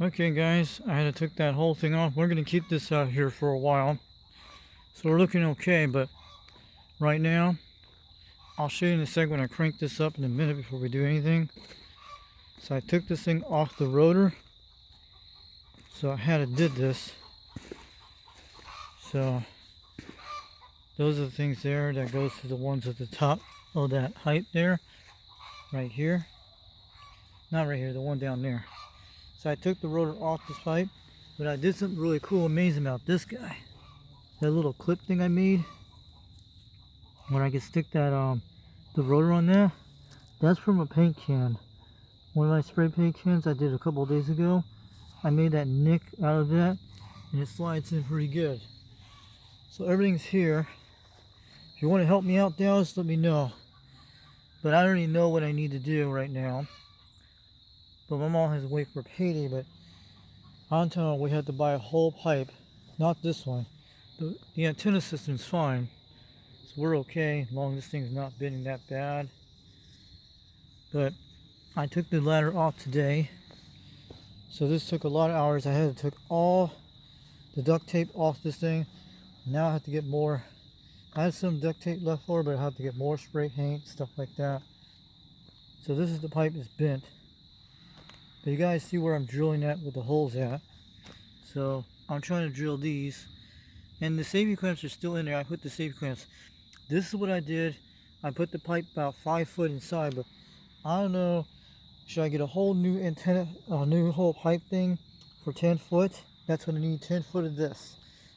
Okay guys, I had to take that whole thing off. We're going to keep this out here for a while. So we're looking okay, but right now, I'll show you in a second when I crank this up in a minute before we do anything. So I took this thing off the rotor. So I had to did this. So those are the things there that goes to the ones at the top of that height there. Right here. Not right here, the one down there. So I took the rotor off this pipe, but I did something really cool, amazing about this guy. That little clip thing I made, where I can stick that the rotor on there. That's from a paint can. One of my spray paint cans I did a couple of days ago. I made that nick out of that, and it slides in pretty good. So everything's here. If you want to help me out, Dallas, let me know. But I already know what I need to do right now. But my mom has to wait for payday, but I'm telling her we had to buy a whole pipe, not this one. The antenna system's fine, so we're okay as long as this thing's not bending that bad. But I took the ladder off today, so this took a lot of hours. I had to take all the duct tape off this thing. Now I have to get more. I had some duct tape left for, but I have to get more spray paint, stuff like that. So this is the pipe that's bent. But you guys see where I'm drilling at with the holes at. So I'm trying to drill these. And the safety clamps are still in there. I put the safety clamps. This is what I did. I put the pipe about 5 foot inside, but I don't know. Should I get a whole new antenna, a new whole pipe thing for 10 foot? That's what I need, 10 foot of this.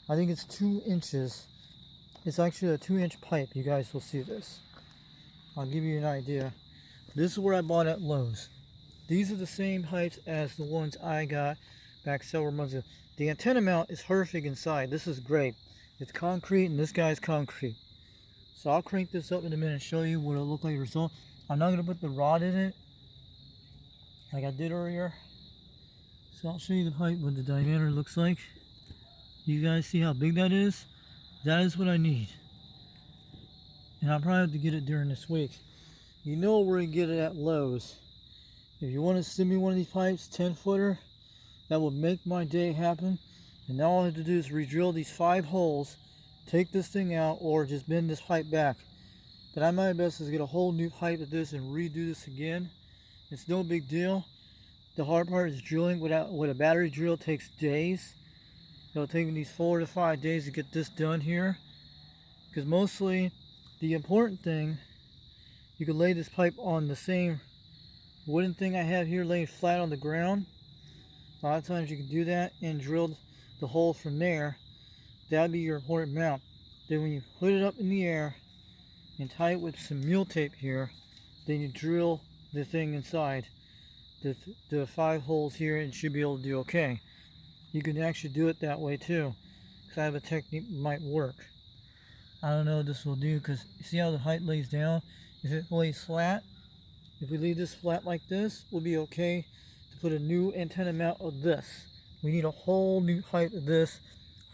I think it's 2 inches. It's actually a 2-inch pipe. You guys will see this. I'll give you an idea. This is where I bought at Lowe's. These are the same heights as the ones I got back several months ago. The antenna mount is perfect inside. This is great. It's concrete, and this guy's concrete. So I'll crank this up in a minute and show you what it'll look like the result. I'm not going to put the rod in it like I did earlier. So I'll show you the pipe, what the diameter looks like. You guys see how big that is? That is what I need. And I'll probably have to get it during this week. You know where you get it at Lowe's. If you want to send me one of these pipes, 10 footer, that will make my day happen. And now all I have to do is re-drill these 5 holes, take this thing out, or just bend this pipe back. But I might best is get a whole new pipe of this and redo this again. It's no big deal. The hard part is drilling. With a battery drill takes days. It'll take me these 4 to 5 days to get this done here. Because mostly, the important thing, you can lay this pipe on the same wooden thing I have here laying flat on the ground. A lot of times you can do that and drill the hole from there. That'll be your important mount. Then when you put it up in the air and tie it with some mule tape here, then you drill the thing inside the 5 holes here and should be able to do okay. You can actually do it that way too, because I have a technique that might work. I don't know what this will do, because you see how the height lays down? If it lays flat, if we leave this flat like this, we'll be okay to put a new antenna mount of this. We need a whole new height of this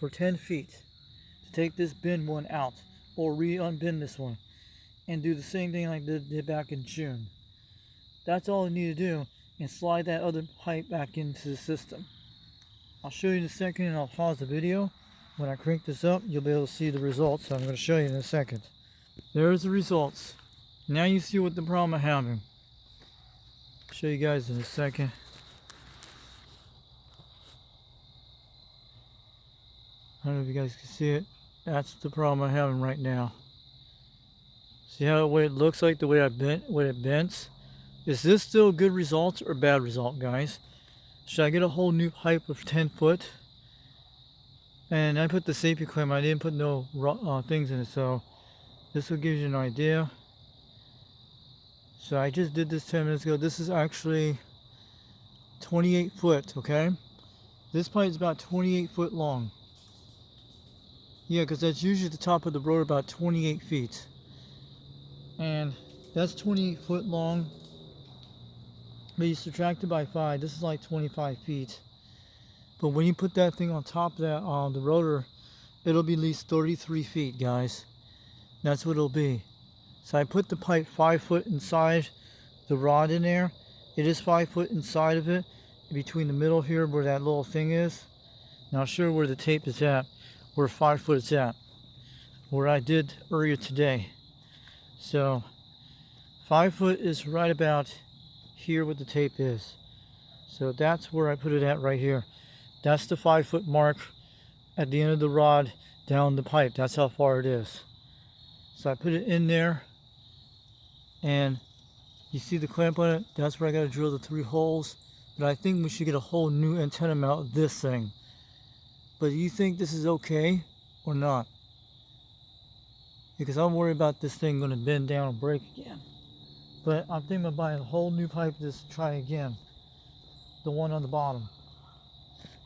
for 10 feet to take this bend one out, or re-unbend this one, and do the same thing like I did back in June. That's all we need to do, and slide that other pipe back into the system. I'll show you in a second, and I'll pause the video. When I crank this up, you'll be able to see the results, so I'm going to show you in a second. There's the results. Now you see what the problem I'm having. I'll show you guys in a second. I don't know if you guys can see it. That's the problem I'm having right now. See how the way it looks like, the way it bends? Is this still good results or bad result, guys? Should I get a whole new pipe of 10 foot? And I put the safety clamp. I didn't put no things in it, so this will give you an idea. So I just did this 10 minutes ago. This is actually 28 foot, okay? This pipe is about 28 foot long. Yeah, because that's usually the top of the rotor, about 28 feet. And that's 28 foot long. But you subtract it by 5, this is like 25 feet. But when you put that thing on top of that, the rotor, it'll be at least 33 feet, guys. That's what it'll be. So I put the pipe 5 foot inside the rod in there. It is 5 foot inside of it. between the middle here where that little thing is. Not sure where the tape is at, where 5 foot is at, where I did earlier today. So 5 foot is right about here where the tape is. So that's where I put it at right here. That's the 5 foot mark at the end of the rod down the pipe. That's how far it is. So I put it in there, and you see the clamp on it? That's where I got to drill the 3 holes. But I think we should get a whole new antenna mount of this thing. But do you think this is okay or not? Because I'm worried about this thing going to bend down and break again. But I'm thinking of buying a whole new pipe just to try again. The one on the bottom.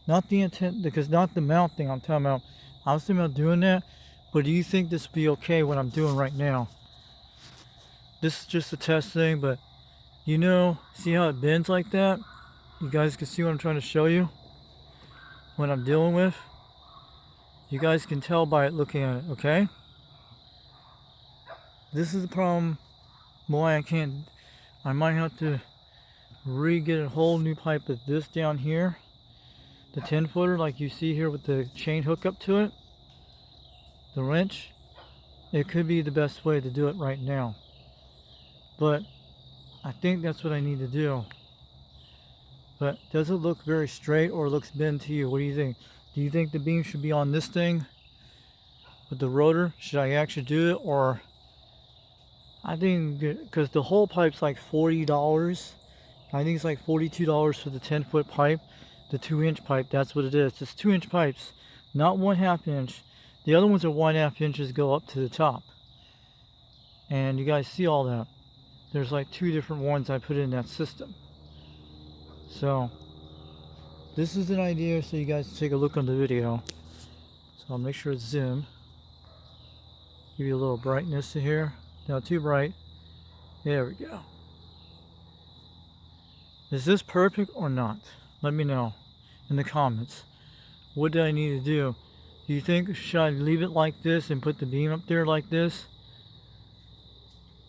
Not the antenna, because not the mount thing I'm talking about. I was thinking about doing that. But do you think this would be okay what I'm doing right now? This is just a test thing, but you know, see how it bends like that? You guys can see what I'm trying to show you? What I'm dealing with? You guys can tell by it looking at it, okay? This is the problem why I might have to get a whole new pipe of this down here. The 10 footer like you see here with the chain hook up to it. The wrench. It could be the best way to do it right now. But I think that's what I need to do. But does it look very straight or looks bent to you? What do you think? Do you think the beam should be on this thing with the rotor? Should I actually do it? Or I think, because the whole pipe's like $40. I think it's like $42 for the 10 foot pipe. The 2-inch pipe, that's what it is. It's 2-inch pipes, not 1/2 inch. The other ones are 1/2 inches go up to the top. And you guys see all that. There's like 2 different ones I put in that system. So this is an idea so you guys take a look on the video. So I'll make sure it's zoom. Give you a little brightness to here. Not too bright. There we go. Is this perfect or not? Let me know in the comments. What do I need to do? Do you think should I leave it like this and put the beam up there like this?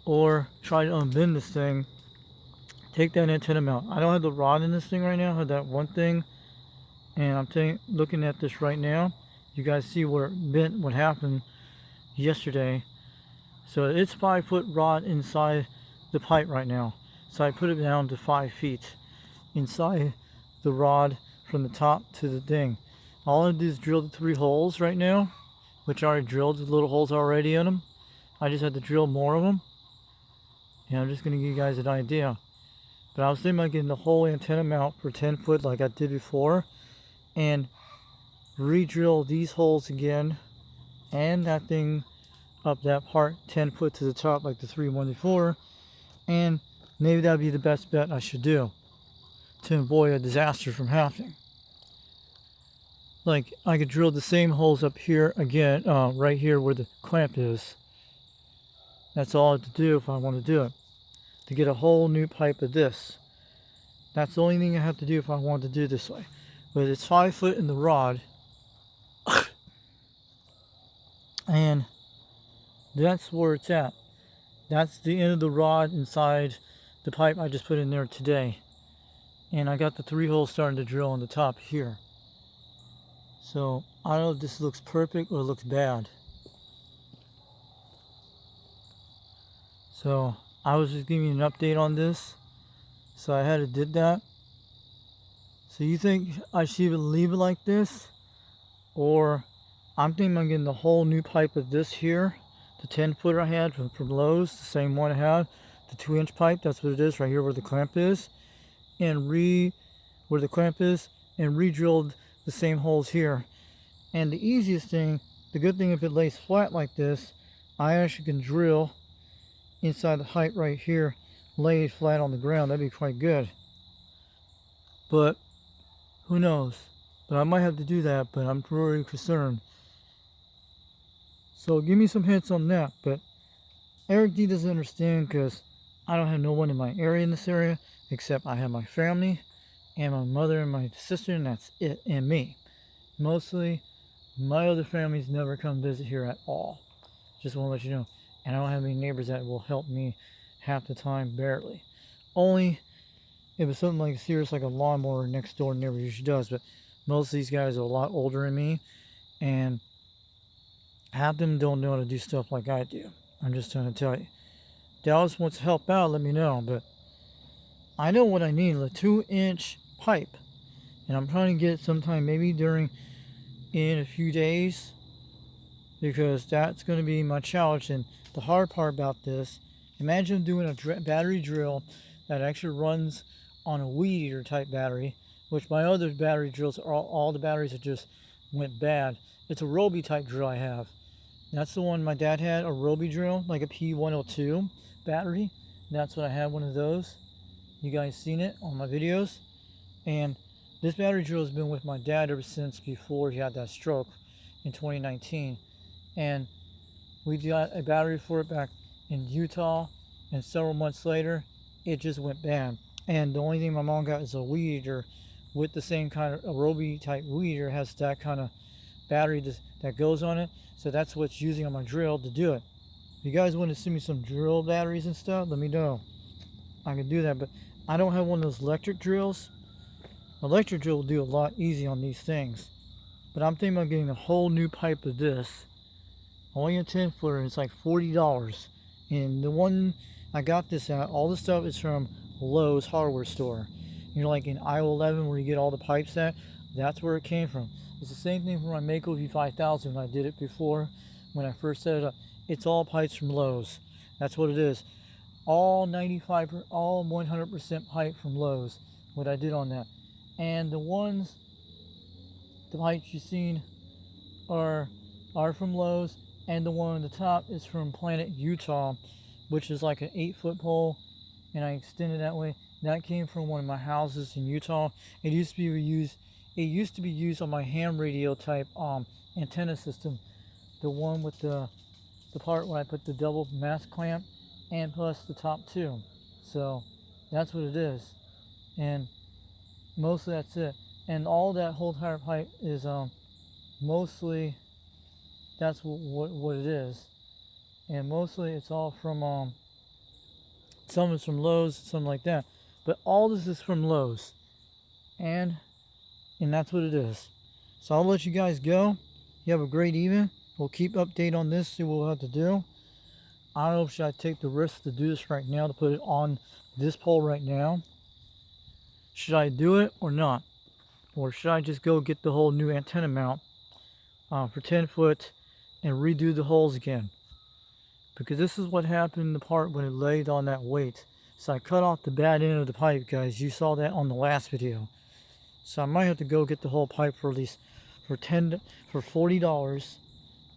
Or try to unbend this thing? Take that antenna mount. I don't have the rod in this thing right now. I have that one thing. And I'm looking at this right now. You guys see where it bent, what happened yesterday. So it's 5 foot rod inside the pipe right now. So I put it down to 5 feet inside the rod from the top to the thing. All I do is drill the 3 holes right now, which I already drilled the little holes already in them. I just had to drill more of them. And I'm just going to give you guys an idea. But I was thinking about getting the whole antenna mount for 10 foot like I did before. And re-drill these holes again. And that thing up that part 10 foot to the top like the 3 before. And maybe that would be the best bet I should do to avoid a disaster from happening. Like I could drill the same holes up here again, right here where the clamp is. That's all I have to do if I want to do it. To get a whole new pipe of this. That's the only thing I have to do if I want to do it this way. But it's 5 foot in the rod. And that's where it's at. That's the end of the rod inside the pipe I just put in there today. And I got the 3 holes starting to drill on the top here. So I don't know if this looks perfect or looks bad. So I was just giving you an update on this. So I had to did that. So you think I should even leave it like this? Or I'm thinking I'm getting the whole new pipe of this here. The 10 footer I had from Lowe's, the same one I had. The 2-inch pipe, that's what it is right here where the clamp is. And where the clamp is, and re-drilled the same holes here. And the easiest thing, the good thing if it lays flat like this, I actually can drill inside the height right here, lay it flat on the ground. That'd be quite good. But who knows? But I might have to do that, but I'm really concerned. So give me some hints on that. But Eric D doesn't understand because I don't have no one in my area in this area, except I have my family and my mother and my sister, and that's it, and me. Mostly, my other families never come visit here at all. Just want to let you know. And I don't have any neighbors that will help me half the time, barely. Only it was something like serious, like a lawnmower next door neighbor usually does. But most of these guys are a lot older than me, and half of them don't know how to do stuff like I do. I'm just trying to tell you. Dallas wants to help out, let me know. But I know what I need, a 2-inch pipe. And I'm trying to get it sometime, maybe in a few days, because that's going to be my challenge. And the hard part about this, imagine doing a battery drill that actually runs on a weed eater type battery, which my other battery drills, all the batteries that just went bad. It's a Ryobi type drill I have. That's the one my dad had, a Ryobi drill, like a P102 battery. That's what I had, one of those. You guys seen it on my videos. And this battery drill has been with my dad ever since before he had that stroke in 2019. And we got a battery for it back in Utah, and several months later, it just went bad. And the only thing my mom got is a weed eater with the same kind of, a Ryobi type weed eater, has that kind of battery that goes on it. So that's what's using on my drill to do it. If you guys want to send me some drill batteries and stuff, let me know. I can do that, but I don't have one of those electric drills. Electric drill will do a lot easy on these things. But I'm thinking about getting a whole new pipe of this. Only a 10-footer, it's like $40. And the one I got this at, all the stuff is from Lowe's hardware store. You know, like in aisle 11 where you get all the pipes at, that's where it came from. It's the same thing for my Mako V5000 when I did it before, when I first set it up. It's all pipes from Lowe's. That's what it is. All 100% pipe from Lowe's, what I did on that. And the pipes you've seen are from Lowe's, and the one on the top is from Planet Utah, which is like an 8-foot pole, and I extended that way. That came from one of my houses in Utah. It used to be used on my ham radio type antenna system, the one with the part where I put the double mask clamp and plus the top two. So that's what it is, and mostly that's it. And all that whole entire pipe is mostly, that's what it is. And mostly it's all from some is from Lowe's, something like that. But all this is from Lowe's, and that's what it is. So I'll let you guys go. You have a great evening. We'll keep update on this, see what we'll have to do. I don't know if should I take the risk to do this right now, to put it on this pole right now. Should I do it or not? Or should I just go get the whole new antenna mount for 10 foot and redo the holes again? Because this is what happened in the part when it laid on that weight. So I cut off the bad end of the pipe, guys. You saw that on the last video. So I might have to go get the whole pipe for at least for $40.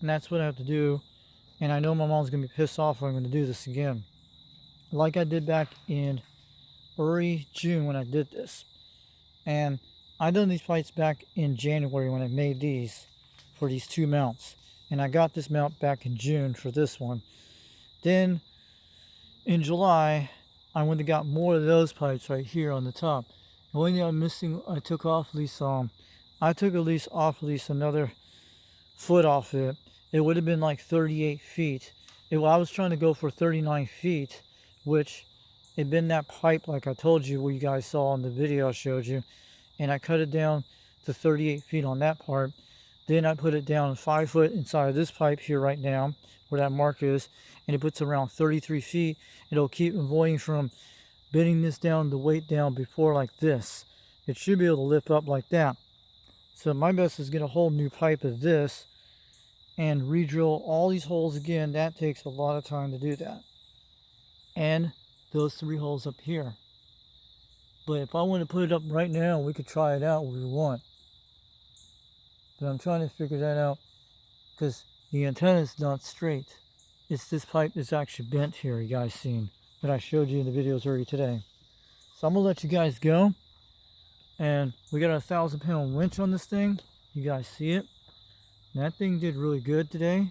And that's what I have to do. And I know my mom's going to be pissed off when I'm going to do this again. Like I did back in early June when I did this. And I done these pipes back in January when I made these for these two mounts. And I got this mount back in June for this one. Then in July, I went and got more of those pipes right here on the top. The only thing I'm missing, I took off at least another foot off it. It would have been like 38 feet. I was trying to go for 39 feet, which it'd been that pipe like I told you, what you guys saw in the video I showed you. And I cut it down to 38 feet on that part. Then I put it down 5 foot inside of this pipe here right now, where that mark is, and it puts around 33 feet. It'll keep avoiding from bending this down, the weight down before like this. It should be able to lift up like that. So my best is get a whole new pipe of this and re-drill all these holes again. That takes a lot of time to do that. And those 3 holes up here. But if I want to put it up right now, we could try it out if we want. But I'm trying to figure that out because the antenna is not straight. It's this pipe that's actually bent here, you guys seen, that I showed you in the videos earlier today. So I'm going to let you guys go. And we got a 1,000-pound winch on this thing. You guys see it? And that thing did really good today.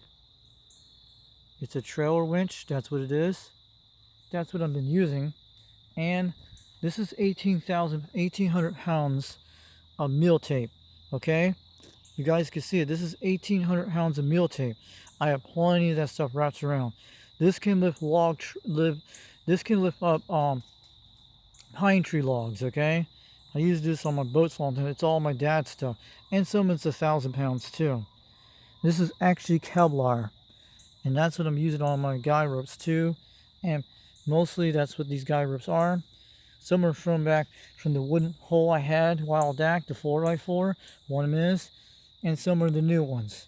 It's a trailer winch. That's what it is. That's what I've been using. And this is 1,800 pounds of meal tape. Okay? You guys can see it. This is 1,800 pounds of meal tape. I have plenty of that stuff wrapped around. This can lift up pine tree logs, okay? I use this on my boats all the time. It's all my dad's stuff. And some it's 1,000 pounds too. This is actually Kevlar. And that's what I'm using on my guy ropes too. And mostly that's what these guy ropes are. Some are from back from the wooden hole I had a while back, the 4x4. One of them is. And some are the new ones.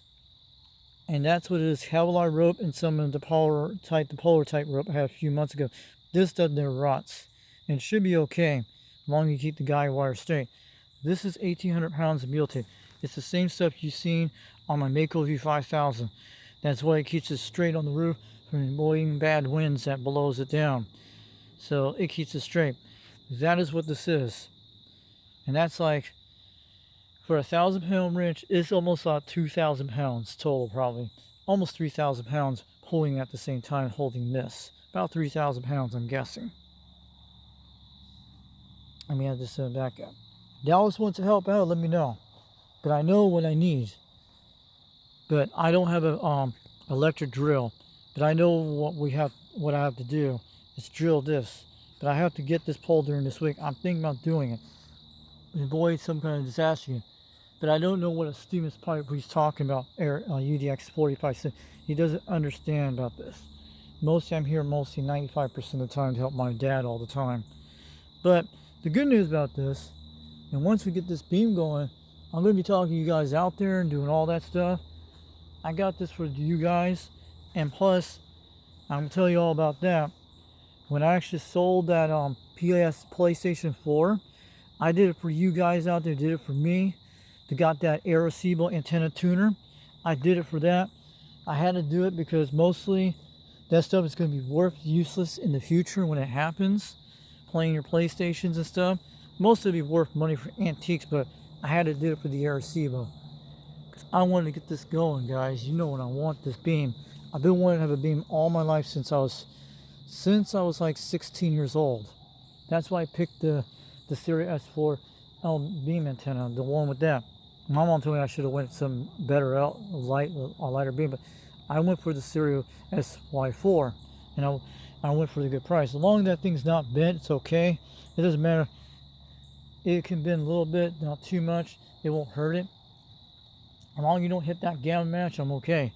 And that's what it is, Kevlar rope, and some of the polar type rope I had a few months ago. This doesn't never rots. And it should be okay, as long as you keep the guy wire straight. This is 1,800 pounds of mule tape. It's the same stuff you've seen on my Mako V5000. That's why it keeps it straight on the roof from avoiding bad winds that blows it down. So it keeps it straight. That is what this is. And that's like, for a 1,000-pound wrench, it's almost like 2,000 pounds total, probably. Almost 3,000 pounds pulling at the same time, holding this. About 3,000 pounds, I'm guessing. Let me have this back up. Dallas wants to help out, let me know. But I know what I need. But I don't have a electric drill. But I know what I have to do is drill this. But I have to get this pole during this week. I'm thinking about doing it. Avoid some kind of disaster. But I don't know what a Stevens pipe he's talking about, UDX 45. He doesn't understand about this. Mostly I'm here mostly 95% of the time to help my dad all the time. But the good news about this, and once we get this beam going, I'm going to be talking to you guys out there and doing all that stuff. I got this for you guys. And plus, I'm going to tell you all about that. When I actually sold that PlayStation 4, I did it for you guys out there, did it for me. They got that Arecibo antenna tuner. I did it for that. I had to do it because mostly that stuff is going to be useless in the future when it happens. Playing your PlayStations and stuff. Most of it will be worth money for antiques, but I had to do it for the Arecibo. Because I wanted to get this going, guys. You know what I want, this beam. I've been wanting to have a beam all my life since I was like 16 years old. That's why I picked the Sirius S4 beam antenna, the one with that. My mom told me I should have went some better lighter beam, but I went for the Sirius SY4, and I went for the good price. As long as that thing's not bent, it's okay. It doesn't matter. It can bend a little bit, not too much. It won't hurt it. As long as you don't hit that gamma match, I'm okay.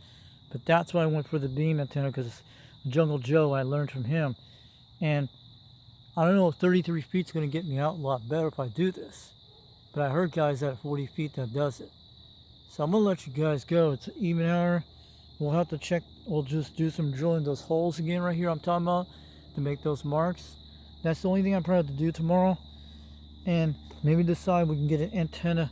But that's why I went for the beam antenna, because Jungle Joe, I learned from him. And I don't know if 33 feet is going to get me out a lot better if I do this. But I heard guys at 40 feet that does it. So I'm going to let you guys go. It's an even hour. We'll have to check. We'll just do some drilling those holes again right here I'm talking about to make those marks. That's the only thing I probably have to do tomorrow. And maybe decide we can get an antenna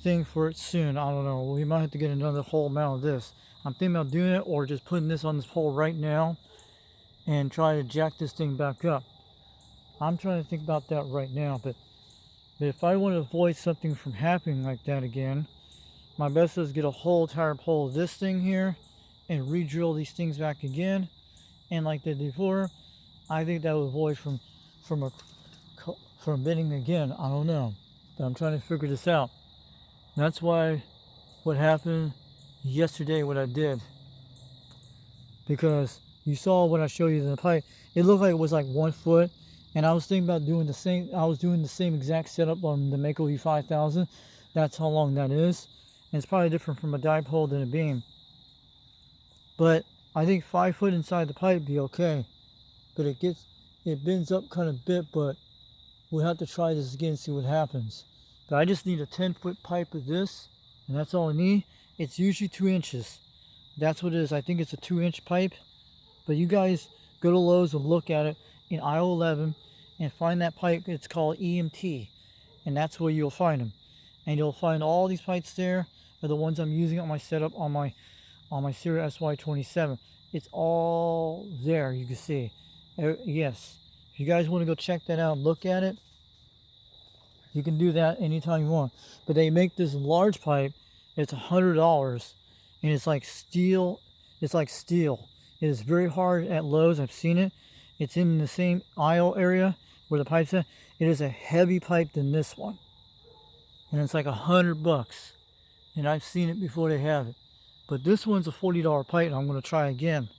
thing for it soon. I don't know. We might have to get another whole mount of this. I'm thinking about doing it or just putting this on this pole right now and try to jack this thing back up. I'm trying to think about that right now, but if I want to avoid something from happening like that again, my best is get a whole entire pole of this thing here and re-drill these things back again. And like they did before, I think that would avoid from bending again. I don't know, but I'm trying to figure this out. And that's why what happened yesterday, what I did, because you saw what I showed you in the pipe. It looked like it was like 1 foot. And I was thinking about doing the same. I was doing the same exact setup on the Mako V5000. That's how long that is. And it's probably different from a dipole than a beam. But I think 5 foot inside the pipe would be okay. But it bends up kind of a bit, but we'll have to try this again and see what happens. But I just need a 10-foot pipe of this, and that's all I need. It's usually 2 inches. That's what it is. I think it's a 2-inch pipe. But you guys go to Lowe's and look at it in aisle 11 and find that pipe. It's called EMT, and that's where you'll find them. And you'll find all these pipes there are the ones I'm using on my setup on my Sirius SY27. It's all there, you can see. Yes, if you guys want to go check that out and look at it, you can do that anytime you want. But they make this large pipe. It's $100, and it's like steel. It's like steel. It is very hard at Lowe's. I've seen it. It's in the same aisle area where the pipe's at. It is a heavy pipe than this one. And it's like $100. And I've seen it before they have it. But this one's a $40 pipe, and I'm going to try again.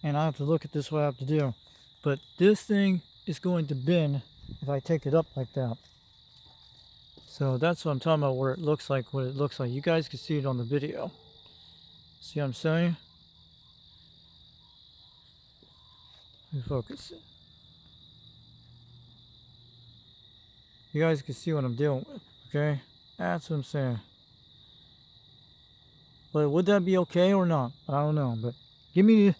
And I have to look at this, what I have to do. But this thing is going to bend if I take it up like that. So that's what I'm talking about, where it looks like what it looks like. You guys can see it on the video. See what I'm saying? Let me focus it. You guys can see what I'm dealing with, okay? That's what I'm saying. But would that be okay or not? I don't know. But give me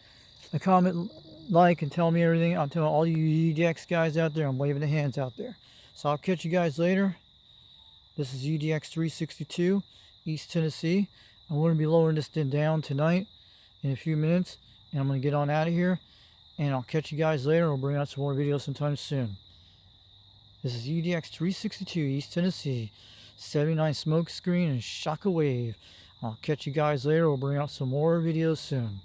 a comment, like, and tell me everything. I'm telling all you UDX guys out there, I'm waving the hands out there. So I'll catch you guys later. This is UDX 362, East Tennessee. I'm going to be lowering this thing down tonight in a few minutes. And I'm going to get on out of here. And I'll catch you guys later. We'll bring out some more videos sometime soon. This is UDX 362, East Tennessee. 79 smoke screen and shock a wave. I'll catch you guys later. We'll bring out some more videos soon.